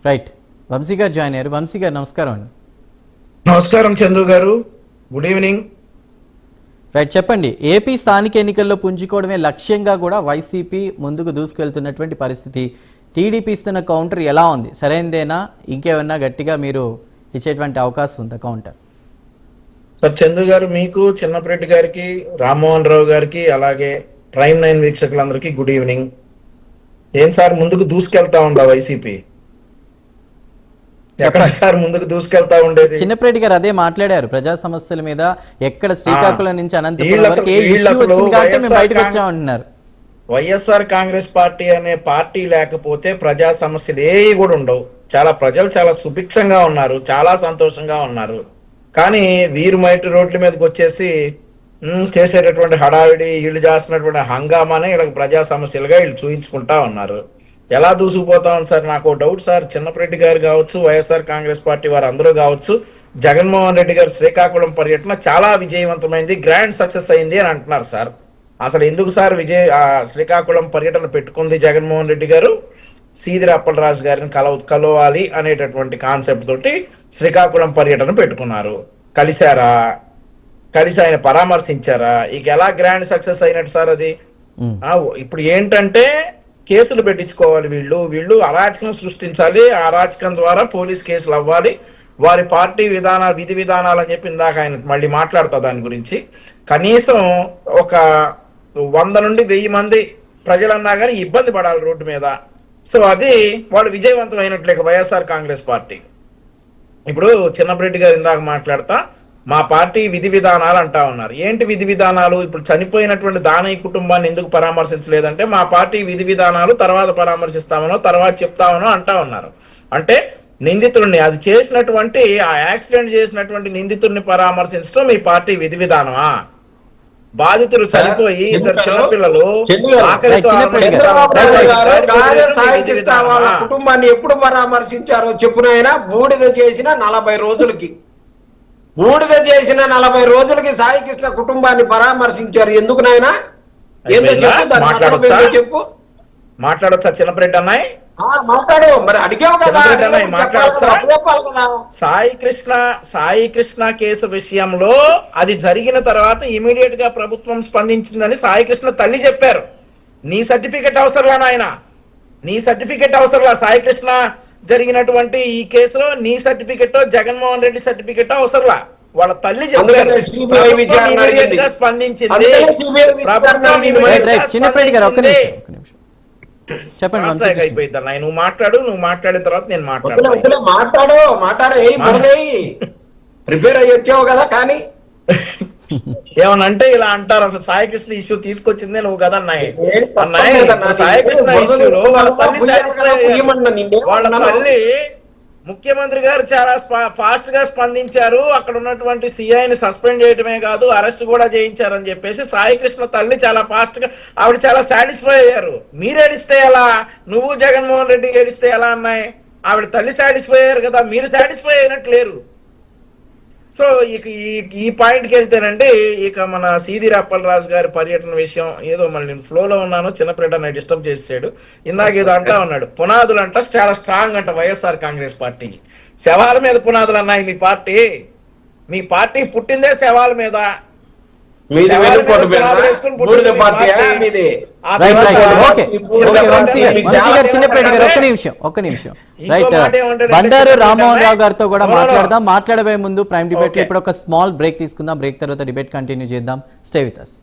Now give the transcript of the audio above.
Right. Vamsi గారు join అయ్యారు. వంశీ గారు నమస్కారం అండి. నమస్కారం చందు గారు, గుడ్ ఈవినింగ్. రైట్, చెప్పండి. ఏపీ స్థానిక ఎన్నికల్లో పుంజుకోవడమే లక్ష్యంగా కూడా వైసీపీ ముందుకు దూసుకెళ్తున్నటువంటి పరిస్థితి. టీడీపీ ఇస్తున్న కౌంటర్ ఎలా ఉంది? సరైనదేనా? ఇంకేమన్నా గట్టిగా మీరు ఇచ్చేటువంటి అవకాశం ఉందా కౌంటర్? సార్ చందు గారు, మీకు, చిన్నపరెడ్డి గారికి, రామ్మోహన్ రావు గారికి, అలాగే ప్రైమ్ 9 వీక్షకులందరికీ గుడ్ ఈవినింగ్. ఏం సార్ ముందుకు దూసుకెళ్తా ఉందా వైసీపీ? ఎక్కడ సార్ ముందుకు దూసుకెళ్తా ఉండేది? చిన్నపరెడ్డి గారు అదే మాట్లాడారు. ప్రజా సమస్యల మీద ఎక్కడ శ్రీకాకుళం నుంచి అనంతపురం వరకు ఏ ఇష్యూ వచ్చింది కాబట్టి మేము బయటకు వచ్చామంటున్నారు. వైఎస్ఆర్ కాంగ్రెస్ పార్టీ అనే పార్టీ లేకపోతే ప్రజా సమస్యలు ఏవి కూడా ఉండవు. ప్రజలు చాలా సుభిక్షంగా ఉన్నారు, చాలా సంతోషంగా ఉన్నారు. కానీ వీరు మైటి రోడ్ల మీదకి వచ్చేసి చేసేటటువంటి హడావిడి, వీళ్ళు చేస్తున్నటువంటి హంగామానే వీళ్ళకి ప్రజా సమస్యలుగా వీళ్ళు చూయించుకుంటా ఉన్నారు. ఎలా దూసుకుపోతా ఉంది సార్? నాకు డౌట్ సార్. చిన్నపరెడ్డి గారు కావచ్చు, వైఎస్ఆర్ కాంగ్రెస్ పార్టీ వారు అందరూ కావచ్చు, జగన్మోహన్ రెడ్డి గారు శ్రీకాకుళం పర్యటన చాలా విజయవంతమైంది, గ్రాండ్ సక్సెస్ అయింది అని అంటున్నారు సార్. అసలు ఎందుకు సార్ శ్రీకాకుళం పర్యటన పెట్టుకుంది జగన్మోహన్ రెడ్డి గారు? సీదిరి అప్పలరాజు గారిని కలవాలి అనేటటువంటి కాన్సెప్ట్ తోటి శ్రీకాకుళం పర్యటన పెట్టుకున్నారు. కలిశారా? కలిసి ఆయన పరామర్శించారా? ఇక ఎలా గ్రాండ్ సక్సెస్ అయినట్టు సార్ అది? ఇప్పుడు ఏంటంటే కేసులు పెట్టించుకోవాలి, వీళ్ళు అరాచకం సృష్టించాలి, అరాచకం ద్వారా పోలీస్ కేసులు అవ్వాలి, వారి పార్టీ విధి విధానాలు అని చెప్పి ఇందాక ఆయన మళ్ళీ మాట్లాడతా దాని గురించి. కనీసం ఒక 100 నుండి 1000 మంది ప్రజలన్నా కానీ ఇబ్బంది పడాలి రోడ్డు మీద. సో అది వాళ్ళు విజయవంతం అయినట్లే వైఎస్ఆర్ కాంగ్రెస్ పార్టీ. ఇప్పుడు చిన్నపరెడ్డి గారు ఇందాక మాట్లాడతా మా పార్టీ విధి విధానాలు అంటా ఉన్నారు. ఏంటి విధి విధానాలు? ఇప్పుడు చనిపోయినటువంటి దానయ్య కుటుంబాన్ని ఎందుకు పరామర్శించలేదంటే మా పార్టీ విధి విధానాలు తర్వాత పరామర్శిస్తామనో తర్వాత చెప్తామనో అంటా ఉన్నారు. అంటే నిందితుడిని, అది చేసినటువంటి ఆ యాక్సిడెంట్ చేసినటువంటి నిందితుడిని పరామర్శించడం మీ పార్టీ విధి విధానమా? బాధితులు చనిపోయి 2 చిన్నపిల్లలు కుటుంబాన్ని ఎప్పుడు పరామర్శించారో చెప్పునైనా బూడిద చేసిన 40 రోజులకి సాయి కృష్ణ కుటుంబాన్ని పరామర్శించారు. ఎందుకునైనా చెప్పు. మాట్లాడొచ్చా చిన్నపరెడ్డి అన్నాయి? మాట్లాడు, మరి అడిగావు కదా. సాయి కృష్ణ కేసు విషయంలో అది జరిగిన తర్వాత ఇమీడియట్ గా ప్రభుత్వం స్పందించిందని సాయి కృష్ణ తల్లి చెప్పారు. నీ సర్టిఫికెట్ అవసరంలా నాయన, నీ సర్టిఫికెట్ అవసరంలా. సాయి కృష్ణ జరిగినటువంటి ఈ కేసులో నీ సర్టిఫికెట్, జగన్మోహన్ రెడ్డి సర్టిఫికెట్ అవసరంలా. వాళ్ళ తల్లి చెప్పారు, స్పందించింది. చెప్పండి. అయిపోయింది అన్న, నువ్వు మాట్లాడిన తర్వాత నేను ప్రిపేర్ అయ్యి వచ్చావు కదా. కానీ ఏమనంటే ఇలా అంటారు. అసలు సాయి కృష్ణ ఇష్యూ తీసుకొచ్చిందే నువ్వు కదా అన్నాయి. సాయి కృష్ణ ఇష్యూలో వాళ్ళ తల్లి ముఖ్యమంత్రి గారు చాలా ఫాస్ట్ గా స్పందించారు. అక్కడ ఉన్నటువంటి సిఐని సస్పెండ్ చేయడమే కాదు అరెస్ట్ కూడా చేయించారని చెప్పేసి సాయి కృష్ణ తల్లి చాలా ఫాస్ట్ గా ఆవిడ చాలా సాటిస్ఫై అయ్యారు. మీరు ఏడిస్తే ఎలా? నువ్వు జగన్మోహన్ రెడ్డి ఏడిస్తే ఎలా అన్నాయి? ఆవిడ తల్లి సాటిస్ఫై అయ్యారు కదా, మీరు సాటిస్ఫై అయినట్టు లేరు. సో ఇక ఈ పాయింట్కి వెళ్తేనండి, ఇక మన సీదిరి అప్పలరాజు గారి పర్యటన విషయం ఏదో మళ్ళీ నేను ఫ్లోలో ఉన్నాను, చిన్నపరెడ్డి అన్న డిస్టర్బ్ చేసాడు. ఇందాక ఏదో అంటా ఉన్నాడు, పునాదులు అంట చాలా స్ట్రాంగ్ అంట వైఎస్ఆర్ కాంగ్రెస్ పార్టీకి. శవాల మీద పునాదులు అన్నాయి మీ పార్టీ పుట్టిందే శవాల మీద. బండారు రామ్మోహన్ రావు గారితో కూడా మాట్లాడదాం. మాట్లాడబోయే ముందు ప్రైమ్ డిబేట్ లో ఇప్పుడు ఒక స్మాల్ బ్రేక్ తీసుకుందాం. బ్రేక్ తర్వాత డిబేట్ కంటిన్యూ చేద్దాం. Stay with us.